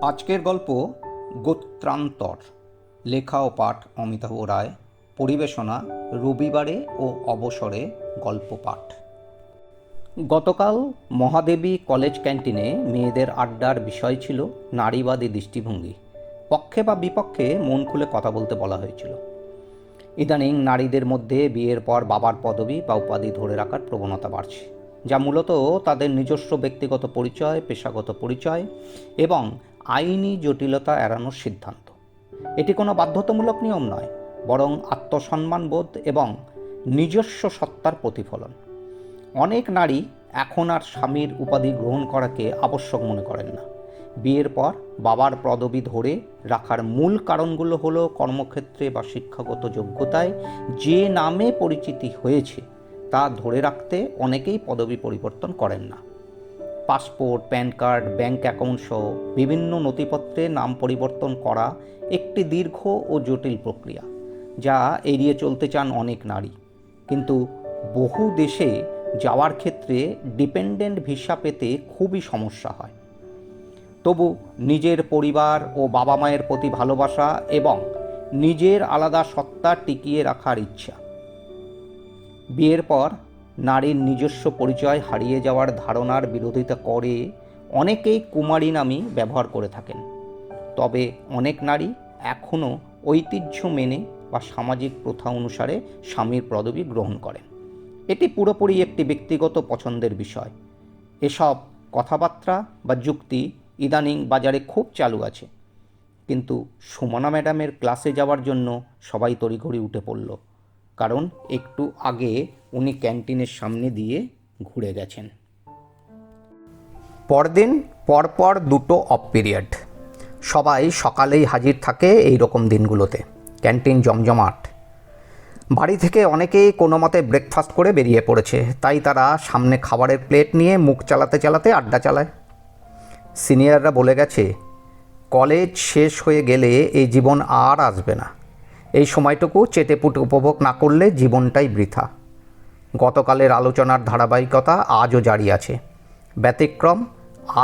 আজকের গল্প গোত্রান্তর। লেখা ও পাঠ অমিতাভ রায়। পরিবেশনা রবিবারে ও অবসরে গল্প পাঠ। গতকাল মহাদেবী কলেজ ক্যান্টিনে মেয়েদের আড্ডার বিষয় ছিল নারীবাদী দৃষ্টিভঙ্গি। পক্ষে বা বিপক্ষে মন খুলে কথা বলতে বলা হয়েছিল। ইদানিং নারীদের মধ্যে বিয়ের পর বাবার পদবি বা উপাধি ধরে রাখার প্রবণতা বাড়ছে, যা মূলত তাদের নিজস্ব ব্যক্তিগত পরিচয়, পেশাগত পরিচয় এবং আইনি জটিলতা এড়ানোর সিদ্ধান্ত। এটি কোনো বাধ্যতামূলক নিয়ম নয়, বরং আত্মসম্মানবোধ এবং নিজস্ব সত্তার প্রতিফলন। অনেক নারী এখন আর স্বামীর উপাধি গ্রহণ করাকে আবশ্যক মনে করেন না। বিয়ের পর বাবার পদবি ধরে রাখার মূল কারণগুলো হলো কর্মক্ষেত্রে বা শিক্ষাগত যোগ্যতায় যে নামে পরিচিতি হয়েছে তা ধরে রাখতে অনেকেই পদবি পরিবর্তন করেন না। Passport, pan card, bank account সহ বিভিন্ন নথিপত্রে নাম পরিবর্তন করা একটি দীর্ঘ ও জটিল প্রক্রিয়া, যা এড়িয়ে চলতে চান অনেক নারী। কিন্তু বহু দেশে যাওয়ার ক্ষেত্রে ডিপেন্ডেন্ট ভিসা পেতে খুবই সমস্যা হয়। তবু নিজের পরিবার ও বাবা মায়ের প্রতি ভালোবাসা এবং নিজের আলাদা সত্তা টিকিয়ে রাখার ইচ্ছা। বিয়ের পর নারীর নিজস্ব পরিচয় হারিয়ে যাওয়ার ধারণার বিরোধিতা করে অনেকেই কুমারী নামই ব্যবহার করে থাকেন। তবে অনেক নারী এখনও ঐতিহ্য মেনে বা সামাজিক প্রথা অনুসারে স্বামীর পদবি গ্রহণ করেন। এটি পুরোপুরি একটি ব্যক্তিগত পছন্দের বিষয়। এসব কথাবার্তা বা যুক্তি ইদানিং বাজারে খুব চালু আছে। কিন্তু সুমনা ম্যাডামের ক্লাসে যাওয়ার জন্য সবাই তড়িঘড়ি উঠে পড়ল, কারণ একটু আগে উনি ক্যান্টিনের সামনে দিয়ে ঘুরে গেছেন। পরদিন পরপর দুটো অফ পিরিয়ড। সবাই সকালেই হাজির থাকে এই রকম দিনগুলোতে। ক্যান্টিন জমজমাট। বাড়ি থেকে অনেকেই কোনো মতে ব্রেকফাস্ট করে বেরিয়ে পড়েছে, তাই তারা সামনে খাবারের প্লেট নিয়ে মুখ চালাতে চালাতে আড্ডা চালায়। সিনিয়ররা বলে গেছে, কলেজ শেষ হয়ে গেলে এই জীবন আর আসবে না। এই সময়টুকু চেটেপুটে উপভোগ না করলে জীবনটাই বৃথা। গতকালের আলোচনার ধারাবাহিকতা আজও জারি আছে। ব্যতিক্রম,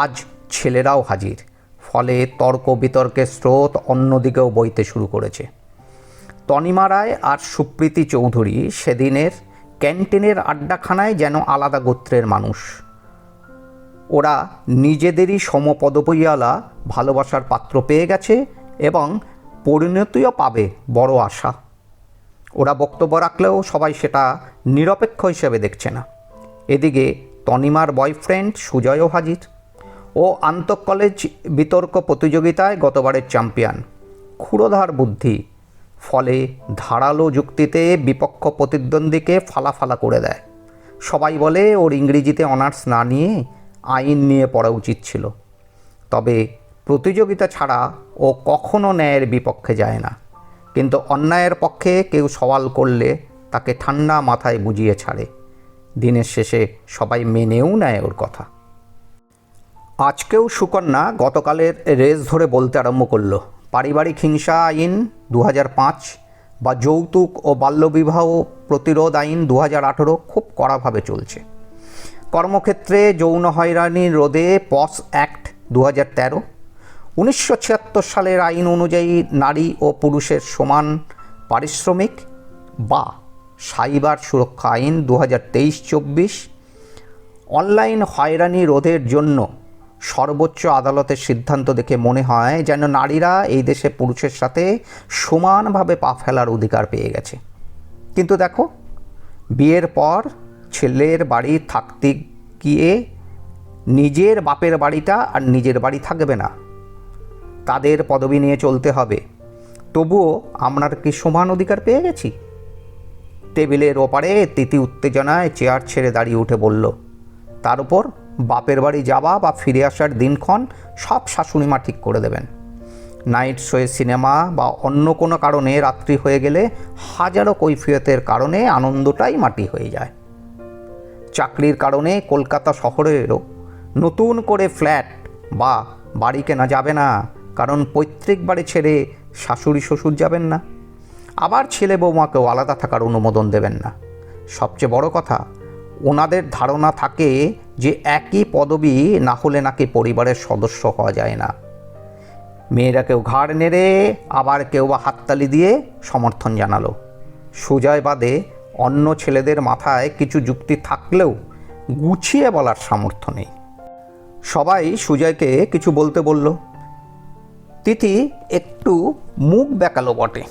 আজ ছেলেরাও হাজির। ফলে তর্ক বিতর্কের স্রোত অন্যদিকেও বইতে শুরু করেছে। তনিমা রায় আর সুপ্রীতি চৌধুরী সেদিনের ক্যান্টিনের আড্ডাখানায় যেন আলাদা গোত্রের মানুষ। ওরা নিজেদেরই সমপদবীওয়ালা ভালোবাসার পাত্র পেয়ে গেছে এবং পরিণতিও পাবে বড় আশা। ওরা বক্তব্য রাখলেও সবাই সেটা নিরপেক্ষ হিসেবে দেখছে না। এদিকে তনিমার বয়ফ্রেন্ড সুজয়ও হাজির। ও আন্তঃ কলেজ বিতর্ক প্রতিযোগিতায় গতবারের চ্যাম্পিয়ন। ক্ষুরোধার বুদ্ধি, ফলে ধারালো যুক্তিতে বিপক্ষ প্রতিদ্বন্দ্বীকে ফালাফালা করে দেয়। সবাই বলে ওর ইংরেজিতে অনার্স না নিয়ে আইন নিয়ে পড়া উচিত ছিল। তবে প্রতিযোগিতা ছাড়া ও কখনো ন্যায়ের বিপক্ষে যায় না, কিন্তু অন্যায়ের পক্ষে কেউ সওয়াল করলে তাকে ঠান্ডা মাথায় বুঝিয়ে ছাড়ে। দিনের শেষে সবাই মেনেও নেয় ওর কথা। আজকেও সুকন্যা গতকালের রেস ধরে বলতে আরম্ভ করলো, পারিবারিক হিংসা আইন 2005 বা যৌতুক ও বাল্যবিবাহ প্রতিরোধ আইন 2018 খুব কড়াভাবে চলছে। কর্মক্ষেত্রে যৌন হয়রানি রোধে পস অ্যাক্ট 2013, 1976 সালের আইন অনুযায়ী নারী ও পুরুষের সমান পারিশ্রমিক বা সাইবার সুরক্ষা আইন 2023-24, অনলাইন হয়রানি রোধের জন্য সর্বোচ্চ আদালতের সিদ্ধান্ত দেখে মনে হয় যেন নারীরা এই দেশে পুরুষের সাথে সমানভাবে পা ফেলার অধিকার পেয়ে গেছে। কিন্তু দেখো, বিয়ের পর ছেলের বাড়ি থাকতে গিয়ে নিজের বাপের বাড়িটা আর নিজের বাড়ি থাকবে না। তাদের পদবি নিয়ে চলতে হবে। তবুও আমরা কি সমান অধিকার পেয়ে গেছি? টেবিলের ওপারে তিতি উত্তেজনায় চেয়ার ছেড়ে দাঁড়িয়ে উঠে বলল, তার উপর বাপের বাড়ি যাওয়া বা ফিরে আসার দিনক্ষণ সব শাশুড়িমা ঠিক করে দেবেন। নাইট শোয়ে, সিনেমা বা অন্য কোনো কারণে রাত্রি হয়ে গেলে হাজারো কৈফিয়তের কারণে আনন্দটাই মাটি হয়ে যায়। চাকরির কারণে কলকাতা শহরেরও নতুন করে ফ্ল্যাট বা বাড়ি কেনা যাবে না, কারণ পৈতৃক বাড়ি ছেড়ে শাশুড়ি শ্বশুর যাবেন না। আবার ছেলে বৌমাকেও আলাদা থাকার অনুমোদন দেবেন না। সবচেয়ে বড় কথা, ওনাদের ধারণা থাকে যে একই পদবি না হলে নাকি পরিবারের সদস্য হওয়া যায় না। মেয়েরা কেউ ঘাড় নেড়ে, আবার কেউ বা হাততালি দিয়ে সমর্থন জানালো। সুজয় বাদে অন্য ছেলেদের মাথায় কিছু যুক্তি থাকলেও গুছিয়ে বলার সামর্থ্য নেই। সবাই সুজয়কে কিছু বলতে বলল। তিথি একটু মুখ বেঁকালো বটে।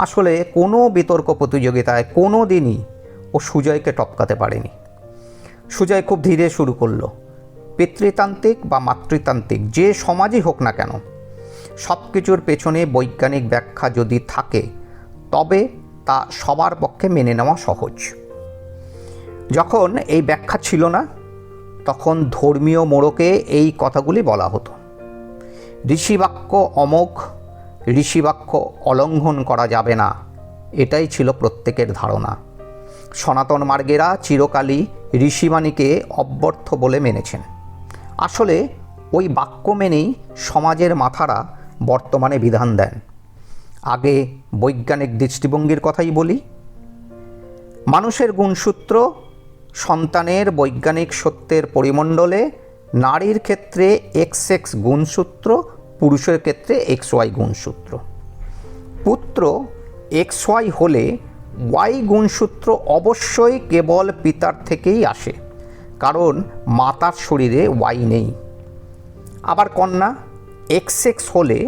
আসলে কোনো বিতর্ক প্রতিযোগিতায় কোনো দিনই ও সুজয়কে টপকাতে পারেনি। সুজয় খুব ধীরে শুরু করলো। পিতৃতান্ত্রিক বা মাতৃতান্ত্রিক যে সমাজই হোক না কেন, সব কিছুর পেছনে বৈজ্ঞানিক ব্যাখ্যা যদি থাকে তবে তা সবার পক্ষে মেনে নেওয়া সহজ। যখন এই ব্যাখ্যা ছিল না, তখন ধর্মীয় মোড়কে এই কথাগুলি বলা হতো। ঋষিবাক্য অমোঘ, ঋষিবাক্য অলঙ্ঘন করা যাবে না, এটাই ছিল প্রত্যেকের ধারণা। সনাতন মার্গেরা চিরকালই ঋষিবাণীকে অব্যর্থ বলে মেনেছেন। আসলে ওই বাক্য মেনেই সমাজের মাথারা বর্তমানে বিধান দেন। আগে বৈজ্ঞানিক দৃষ্টিভঙ্গির কথাই বলি। মানুষের গুণসূত্র সন্তানের বৈজ্ঞানিক সত্যের পরিমণ্ডলে নারীর ক্ষেত্রে XX গুণসূত্র, পুরুষের ক্ষেত্রে XY গুণসূত্র। পুত্র XY হলে Y গুণসূত্র অবশ্যই কেবল পিতার থেকেই আসে, কারণ মাতার শরীরে Y নেই। আবার কন্যা XX হলে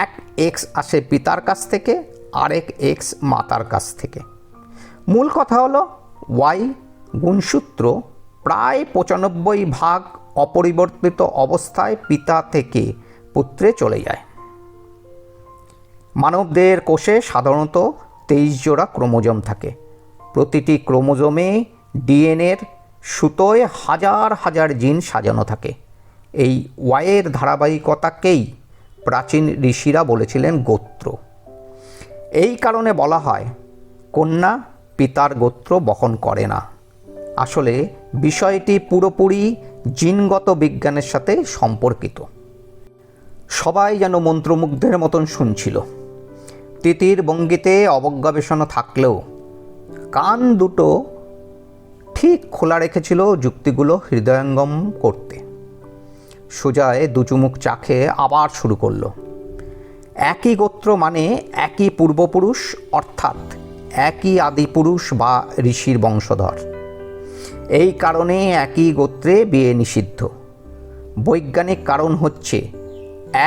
এক X আসে পিতার কাছ থেকে, আরেক X মাতার কাছ থেকে। মূল কথা হলো Y গুণসূত্র প্রায় 95% অপরিবর্তিত অবস্থায় পিতা থেকে পুত্রে চলে যায়। মানবদের কোষে সাধারণত 23 জোড়া ক্রোমোজোম থাকে। প্রতিটি ক্রোমোজোমে ডিএনএর সুতোয় হাজার হাজার জিন সাজানো থাকে। এই ওয়াইয়ের ধারাবাহিকতাকেই প্রাচীন ঋষিরা বলেছিলেন গোত্র। এই কারণে বলা হয় কন্যা পিতার গোত্র বহন করে না। আসলে বিষয়টি পুরোপুরি জিনগত বিজ্ঞানের সাথে সম্পর্কিত। সবাই যেন মন্ত্রমুগ্ধের মতন শুনছিল। তিতির ভঙ্গিতে অবজ্ঞাবেশনও থাকলেও কান দুটো ঠিক খোলা রেখেছিল যুক্তিগুলো হৃদয়ঙ্গম করতে। সুজয় দুচুমুক চা খেয়ে আবার শুরু করলো। একই গোত্র মানে একই পূর্বপুরুষ, অর্থাৎ একই আদিপুরুষ বা ঋষির বংশধর। এই কারণে একই গোত্রে বিয়ে নিষিদ্ধ। বৈজ্ঞানিক কারণ হচ্ছে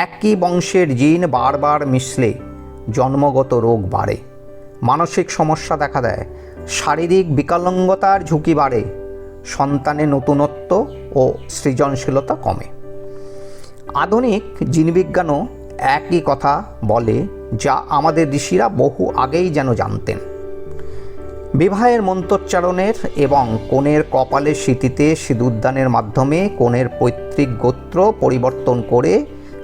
একই বংশের জিন বারবার মিশলে জন্মগত রোগ বাড়ে, মানসিক সমস্যা দেখা দেয়, শারীরিক বিকলাঙ্গতার ঝুঁকি বাড়ে, সন্তানের নতুনত্ব ও সৃজনশীলতা কমে। আধুনিক জিনবিজ্ঞানও একই কথা বলে, যা আমাদের ঋষিরা বহু আগেই যেন জানতেন। বিবাহের মন্ত্রোচ্চারণের এবং কনের কপালের স্মৃতিতে সিঁদুরদানের মাধ্যমে কনের পৈতৃক গোত্র পরিবর্তন করে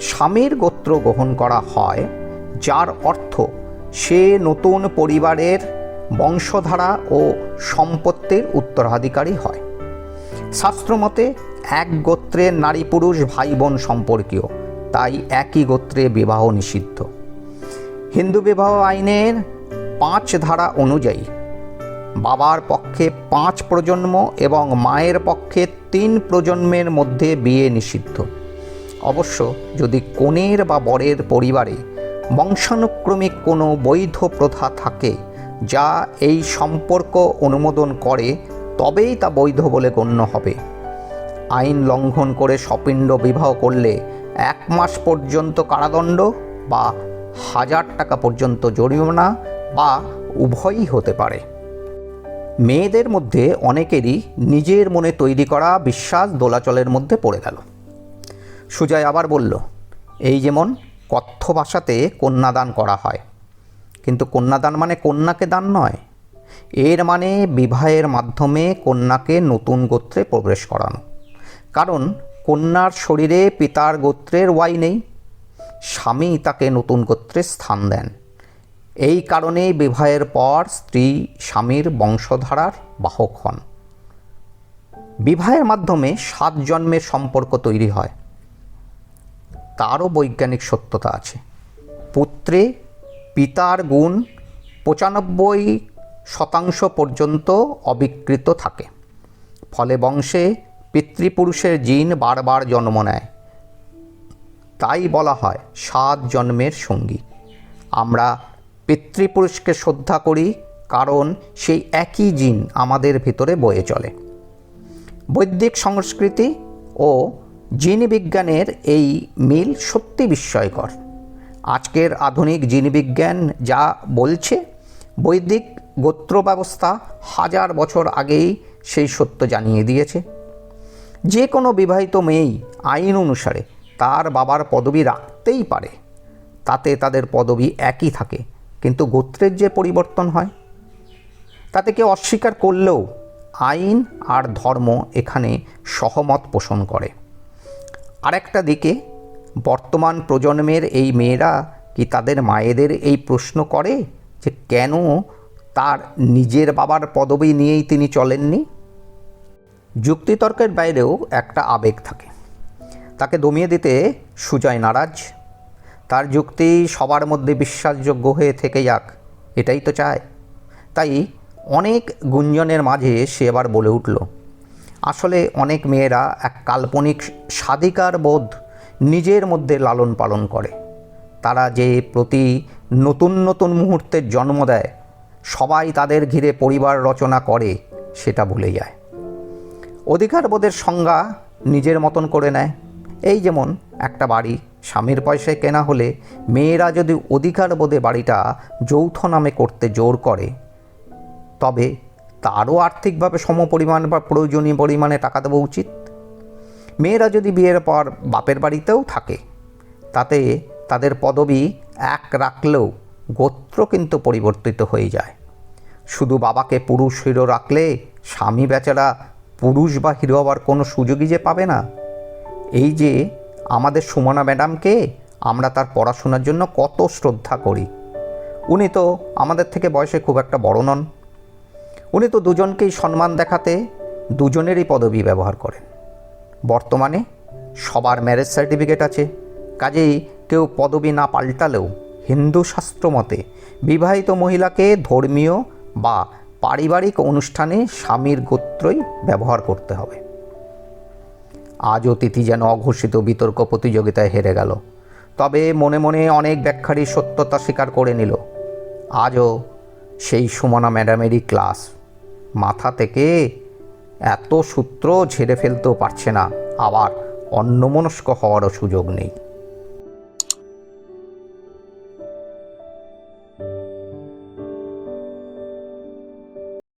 স্বামীর গোত্র গ্রহণ করা হয়, যার অর্থ সে নতুন পরিবারের বংশধারা ও সম্পত্তির উত্তরাধিকারী হয়। শাস্ত্রমতে এক গোত্রের নারী পুরুষ ভাই বোন সম্পর্কীয়, তাই একই গোত্রে বিবাহ নিষিদ্ধ। হিন্দু বিবাহ আইনের 5 ধারা অনুযায়ী বাবার পক্ষে 5 প্রজন্ম এবং মায়ের পক্ষে 3 প্রজন্মের মধ্যে বিয়ে নিষিদ্ধ। অবশ্য যদি কনের বা বরের পরিবারে বংশানুক্রমিক কোনো বৈধ প্রথা থাকে যা এই সম্পর্ক অনুমোদন করে, তবেই তা বৈধ বলে গণ্য হবে। আইন লঙ্ঘন করে সপিণ্ড বিবাহ করলে 1 মাস পর্যন্ত কারাদণ্ড বা 1000 টাকা পর্যন্ত জরিমানা বা উভয়ই হতে পারে। মেয়েদের মধ্যে অনেকেরই নিজের মনে তৈরি করা বিশ্বাস দোলাচলের মধ্যে পড়ে গেল। সুজয় আবার বলল, এই যেমন কথ্য ভাষাতে কন্যাদান করা হয়, কিন্তু কন্যাদান মানে কন্যাকে দান নয়। এর মানে বিবাহের মাধ্যমে কন্যাকে নতুন গোত্রে প্রবেশ করানো। কারণ কন্যার শরীরে পিতার গোত্রের ওয়াই নেই, স্বামী তাকে নতুন গোত্রে স্থান দেন। এই কারণে বিবাহের পর স্ত্রী স্বামীর বংশধারার বাহক হন। বিবাহের মাধ্যমে 7 জন্মের সম্পর্ক তৈরি হয়, তারও বৈজ্ঞানিক সত্যতা আছে। পুত্রে পিতার গুণ 95% পর্যন্ত অবিকৃত থাকে। ফলে বংশে পিতৃপুরুষের জিন বারবার জন্ম নেয়। তাই বলা হয় 7 জন্মের সঙ্গী। আমরা পিতৃপুরুষকে শ্রদ্ধা করি কারণ সেই একই জিন আমাদের ভিতরে বয়ে চলে। বৈদিক সংস্কৃতি ও জিনবিজ্ঞানের এই মিল সত্যি বিস্ময়কর। আজকের আধুনিক জিনবিজ্ঞান যা বলছে, বৈদিক গোত্র ব্যবস্থা 1000 বছর আগেই সেই সত্য জানিয়ে দিয়েছে। যে কোনো বিবাহিত মেয়েই আইন অনুসারে তার বাবার পদবি রাখতেই পারে, তাতে তাদের পদবি একই থাকে, কিন্তু গোত্রের যে পরিবর্তন হয় তাতে কেউ অস্বীকার করলেও আইন আর ধর্ম এখানে সহমত পোষণ করে। আরেকটা দিকে বর্তমান প্রজন্মের এই মেয়েরা কি তাদের মায়েদের এই প্রশ্ন করে যে কেন তার নিজের বাবার পদবি নিয়েই তিনি চলেননি? যুক্তিতর্কের বাইরেও একটা আবেগ থাকে। তাকে দমিয়ে দিতে সুজয় নারাজ। তার যুক্তি সবার মধ্যে বিশ্বাসযোগ্য হয়ে থেকে যাক, এটাই তো চায়। তাই অনেক গুঞ্জনের মাঝে সে এবার বলে উঠল, আসলে অনেক মেয়েরা এক কাল্পনিক স্বাধিকার বোধ নিজের মধ্যে লালন পালন করে। তারা যে প্রতি নতুন নতুন মুহূর্তের জন্ম দেয়, সবাই তাদের ঘিরে পরিবার রচনা করে, সেটা ভুলে যায়। অধিকারবোধের সংজ্ঞা নিজের মতন করে নেয়। এই যেমন একটা বাড়ি স্বামীর পয়সায় কেনা হলে মেয়েরা যদি অধিকারবোধে বাড়িটা যৌথ নামে করতে জোর করে, তবে তারও আর্থিকভাবে সমপরিমাণ বা প্রয়োজনীয় পরিমাণে টাকা দেওয়া উচিত। মেয়েরা যদি বিয়ের পর বাপের বাড়িতেও থাকে, তাতে তাদের পদবি এক রাখলেও গোত্র কিন্তু পরিবর্তিত হয়ে যায়। শুধু বাবাকে পুরুষ হিরো রাখলে স্বামী বেচারা পুরুষ বা হিরো হওয়ার কোনো সুযোগই যে পাবে না। এই যে আমাদের সুমনা ম্যাডামকে আমরা তার পড়াশোনার জন্য কত শ্রদ্ধা করি। উনি তো আমাদের থেকে বয়সে খুব একটা বড় নন। উনি তো দুজনকেই সম্মান দেখাতে দুজনেরই পদবি ব্যবহার করেন। বর্তমানে সবার ম্যারেজ সার্টিফিকেট আছে, কাজেই কেউ পদবি না পাল্টালেও হিন্দু শাস্ত্র মতে বিবাহিত মহিলাকে ধর্মীয় বা পারিবারিক অনুষ্ঠানে স্বামীর গোত্রই ব্যবহার করতে হবে। আজ অতিথি যেন অঘোষিত বিতর্ক প্রতিযোগিতায় হেরে গেল, তবে মনে মনে অনেক ব্যাখ্যারই সত্যতা স্বীকার করে নিল। আজও সেই সুমনা ম্যাডামেরই ক্লাস। মাথা থেকে এত সূত্র ঝেড়ে ফেলতেও পারছে না, আবার অন্যমনস্ক হওয়ারও সুযোগ নেই।